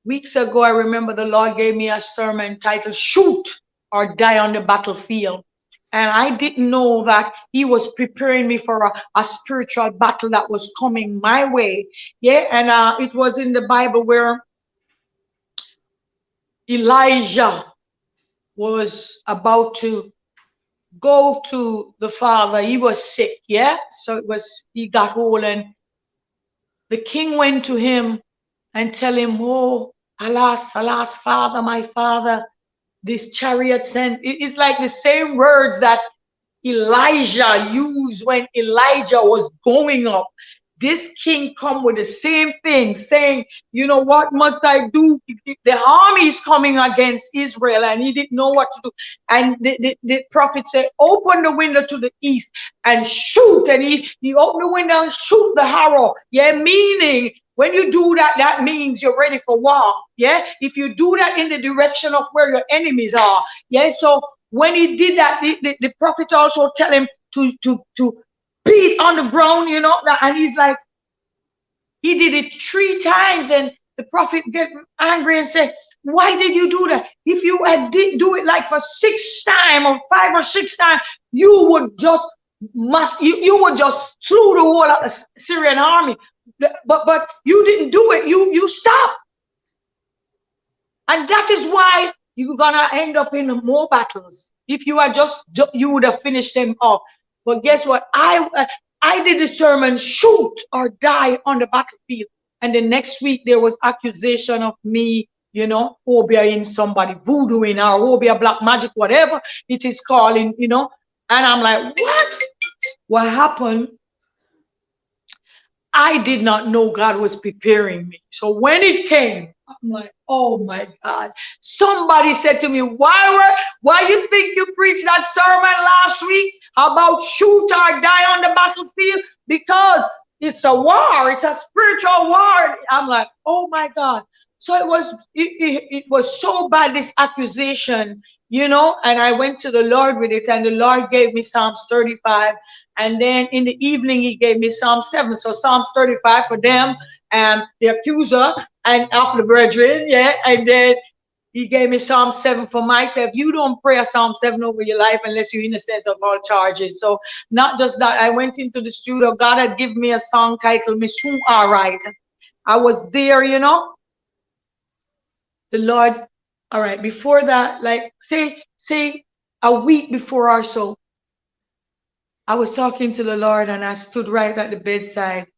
weeks ago, I remember the Lord gave me a sermon titled Shoot or Die on the Battlefield. And I didn't know that he was preparing me for a spiritual battle that was coming my way. Yeah, and it was in the Bible where Elijah was about to go to the Father. He was sick, yeah? So he got hold, and the king went to him and tell him, oh, alas, alas, Father, my Father, this chariot sent. It's like the same words that Elijah used when Elijah was going up. This king come with the same thing, saying, you know, what must I do? The army is coming against Israel, and he didn't know what to do. And the prophet said, open the window to the east and shoot. And he opened the window and shoot the arrow. Yeah, meaning when you do that, that means you're ready for war. Yeah, if you do that in the direction of where your enemies are. Yeah, so when he did that, the prophet also tell him to beat on the ground, you know, and he's like, he did it 3 times, and the prophet get angry and say, why did you do that? If you had do it like for 6 times or 5 or 6 times, you would just you would just slew the whole of the Syrian army. But you didn't do it. You stopped. And that is why you're gonna end up in more battles. If you are you would have finished them off. But guess what? I did the sermon, shoot or die on the battlefield. And the next week there was accusation of me, you know, Obeah in somebody, voodooing or Obeah black magic, whatever it is calling, you know. And I'm like, what? What happened? I did not know God was preparing me. So when it came, I'm like, oh my God. Somebody said to me, why you think you preached that sermon last week about shoot or die on the battlefield? Because it's a war. It's a spiritual war. I'm like, oh my God. So it was so bad, this accusation, you know, and I went to the Lord with it, and the Lord gave me Psalms 35. And then in the evening, he gave me Psalm 7. So Psalms 35 for them and the accuser and of the brethren. Yeah. And then he gave me Psalm 7 for myself. You don't pray a Psalm 7 over your life unless you're innocent of all charges. So not just that, I went into the studio. God had given me a song titled, Me Soon All Right. I was there, you know. The Lord, all right, before that, like say a week before or so, I was talking to the Lord, and I stood right at the bedside,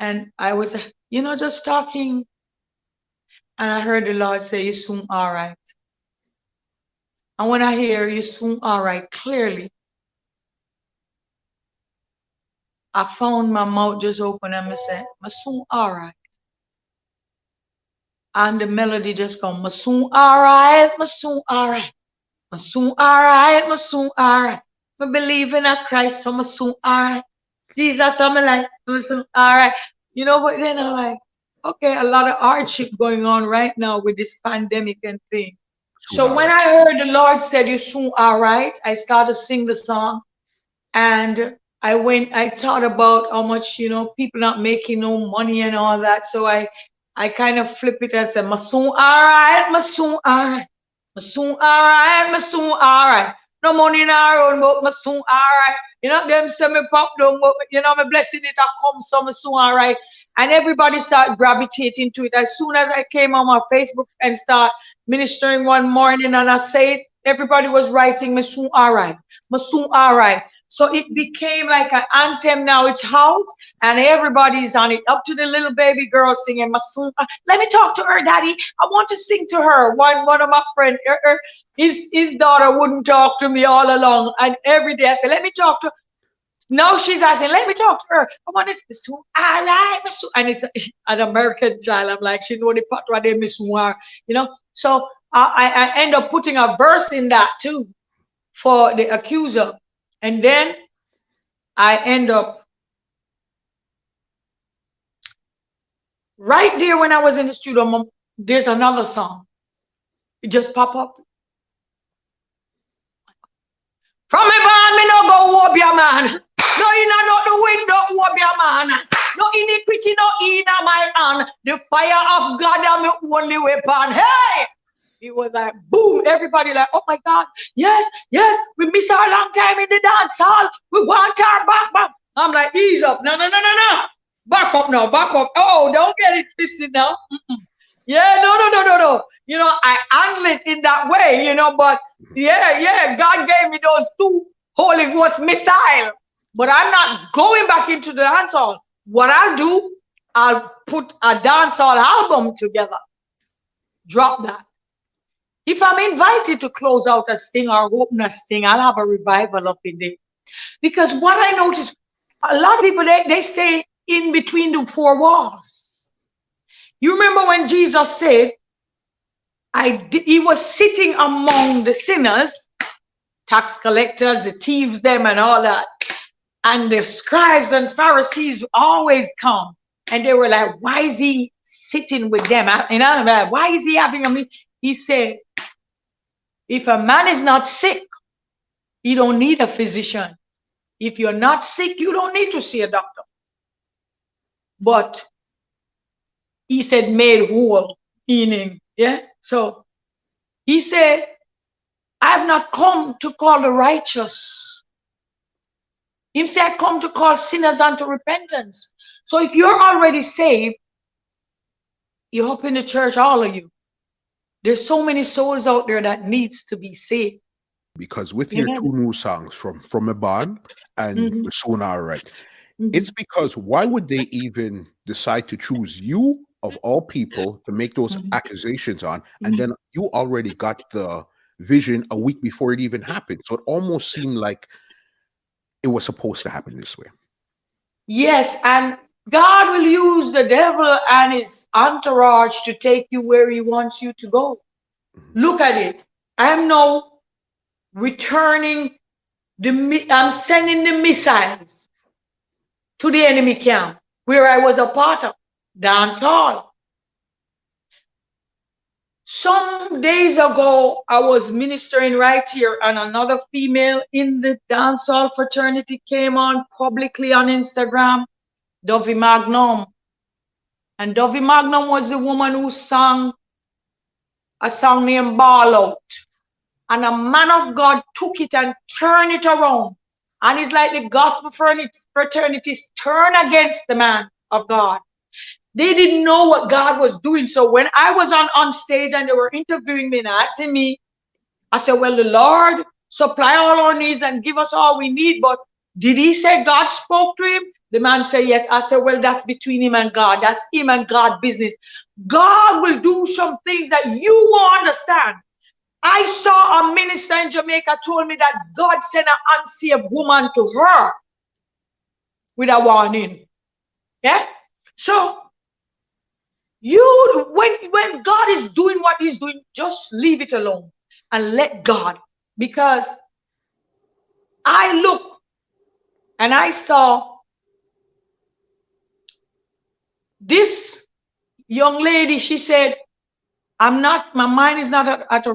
and I was, you know, just talking, and I heard the Lord say, "You soon all right." And when I hear "you soon all right" clearly, I found my mouth just open, and I said, "My soon all right." And the melody just come, "My soon all right, my soon all right, my soon all right, my soon all right. I believe in a Christ, so my soon all right. Jesus, I'm like, my soon all right." You know, but then I'm like, okay, a lot of hardship going on right now with this pandemic and thing. So when I heard the Lord said, "You soon all right," I started to sing the song, and I thought about how much, you know, people not making no money and all that. So I kind of flip it and said, "My soon all right, my soon all right, my soon all right, my soon all right. No money in our own, but my soon all right." You know, them say me pop down, but you know, my blessing it a come, so my soon all right. And everybody started gravitating to it. As soon as I came on my Facebook and start ministering one morning, and I said, everybody was writing, "My soon all right, my soon all right." So it became like an anthem. Now it's out, and everybody's on it. Up to the little baby girl singing, "My soon." Let me talk to her, Daddy. I want to sing to her. One of my friends, his daughter wouldn't talk to me all along, and every day I said, "Let me talk to her." Now she's asking, "Let me talk to her. I want to soon all right, Miss Sue." And it's an American child. I'm like, she know the part where they Miss Sue, you know. So I end up putting a verse in that too for the accuser. And then I end up right there when I was in the studio. There's another song. It just pop up. From me born, me no go Obeah, man. No, you know, not the window Obeah, man. No iniquity, no in my hand. The fire of God is my only weapon. Hey! It was like, boom, everybody like, oh my God, yes, yes, we miss our long time in the dance hall. We want our back. I'm like, ease up. No. Back up now, back up. Oh, don't get it twisted now. Yeah, no. You know, I handle it in that way, you know, but yeah, God gave me those 2 Holy Ghost missiles. But I'm not going back into the dance hall. What I'll do, I'll put a dance hall album together. Drop that. If I'm invited to close out a sting or open a sting, I'll have a revival up in there. Because what I notice, a lot of people, they stay in between the 4 walls. You remember when Jesus said, he was sitting among the sinners, tax collectors, the thieves, them and all that. And the scribes and Pharisees always come. And they were like, why is he sitting with them? And I'm like, why is he having a meeting? He said, if a man is not sick, he don't need a physician. If you're not sick, you don't need to see a doctor. But he said made whole, meaning, yeah. So he said, I have not come to call the righteous. He said, I come to call sinners unto repentance. So if you're already saved, you're up in the church, all of you. There's so many souls out there that needs to be saved. Because with your 2 new songs, from a bond and the Soon All Right, it's because why would they even decide to choose you of all people to make those accusations on, and then you already got the vision a week before it even happened? So it almost seemed like it was supposed to happen this way. Yes, and God will use the devil and his entourage to take you where he wants you to go. Look at it. I'm now returning I'm sending the missiles to the enemy camp where I was a part of, Dancehall. Some days ago, I was ministering right here, and another female in the Dancehall fraternity came on publicly on Instagram, Dovey Magnum. And Dovey Magnum was the woman who sang a song named Ball Out. And a man of God took it and turned it around. And it's like the gospel fraternities turn against the man of God. They didn't know what God was doing. So when I was on stage and they were interviewing me and asking me, I said, well, the Lord supply all our needs and give us all we need. But did he say God spoke to him? The man said, yes. I said, well, that's between him and God. That's him and God business. God will do some things that you won't understand. I saw a minister in Jamaica told me that God sent an unsaved woman to her with a warning. Yeah? So when God is doing what he's doing, just leave it alone and let God. Because I look and I saw this young lady. She said, my mind is not at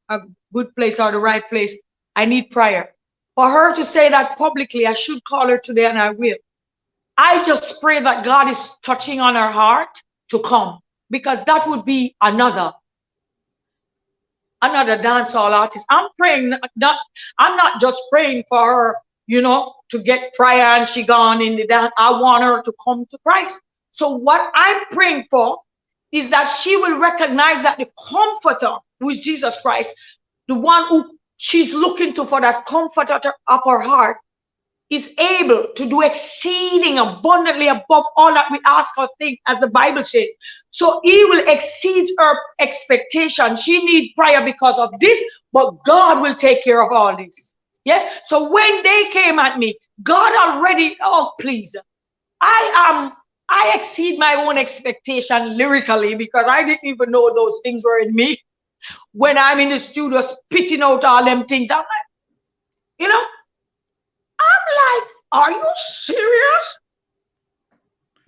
a good place or the right place. I need prayer. For her to say that publicly, I should call her today, and I will. I just pray that God is touching on her heart to come, because that would be another dancehall artist. I'm praying I'm not just praying for her, you know, to get prayer and she gone in the dance. I want her to come to Christ. So what I'm praying for is that she will recognize that the comforter, who is Jesus Christ, the one who she's looking to for that comforter of her heart, is able to do exceeding abundantly above all that we ask or think, as the Bible says. So he will exceed her expectation. She needs prayer because of this, but God will take care of all this. Yeah. So when they came at me, God already, oh please, I exceed my own expectation lyrically, because I didn't even know those things were in me. When I'm in the studio spitting out all them things, I'm like, you know, I'm like, are you serious?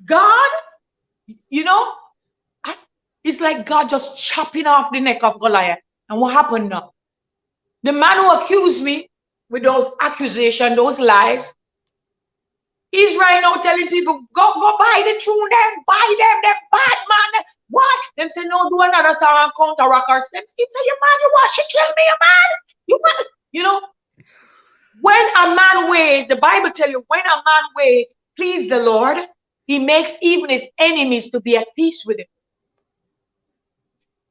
God, you know, it's like God just chopping off the neck of Goliath. And what happened now? The man who accused me with those accusations, those lies, He's right now telling people, go buy the tune, them, buy them, bad man. What? Them say, no, do another song and counter rockers. Them say, you man, you want to kill me, man. You man, you know. When a man waits, the Bible tells you, when a man waits, please the Lord, he makes even his enemies to be at peace with him.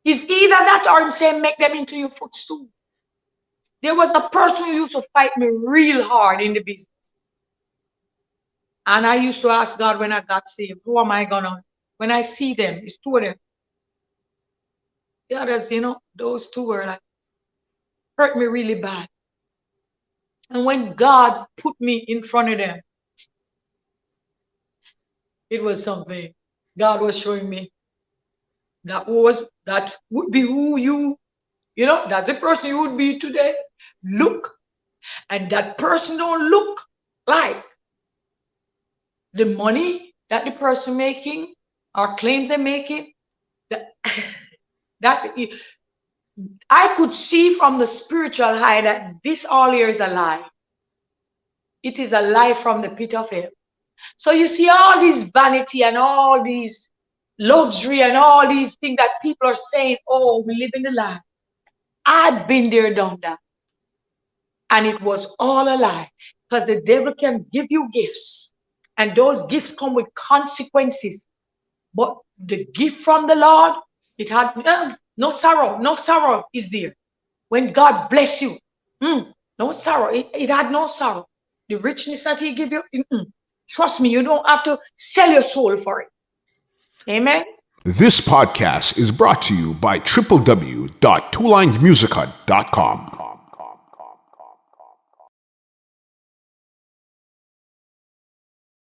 It's either that or him saying, make them into your footstool. There was a person who used to fight me real hard in the business. And I used to ask God when I got saved, who am I gonna? When I see them, it's two of them. The others, you know, those two were like, hurt me really bad. And when God put me in front of them, it was something. God was showing me that would be who you know, that's the person you would be today. Look. And that person don't look like the money that the person making or claims they're making. That I could see from the spiritual eye that this all here is a lie. It is a lie from the pit of hell. So you see all this vanity and all these luxury and all these things that people are saying, oh, we live in the lie. I've been there, done that. And it was all a lie. Because the devil can give you gifts. And those gifts come with consequences. But the gift from the Lord, it had no sorrow. No sorrow is there. When God bless you, no sorrow. It had no sorrow. The richness that he give you, trust me, you don't have to sell your soul for it. Amen. This podcast is brought to you by www.twolinedmusichut.com.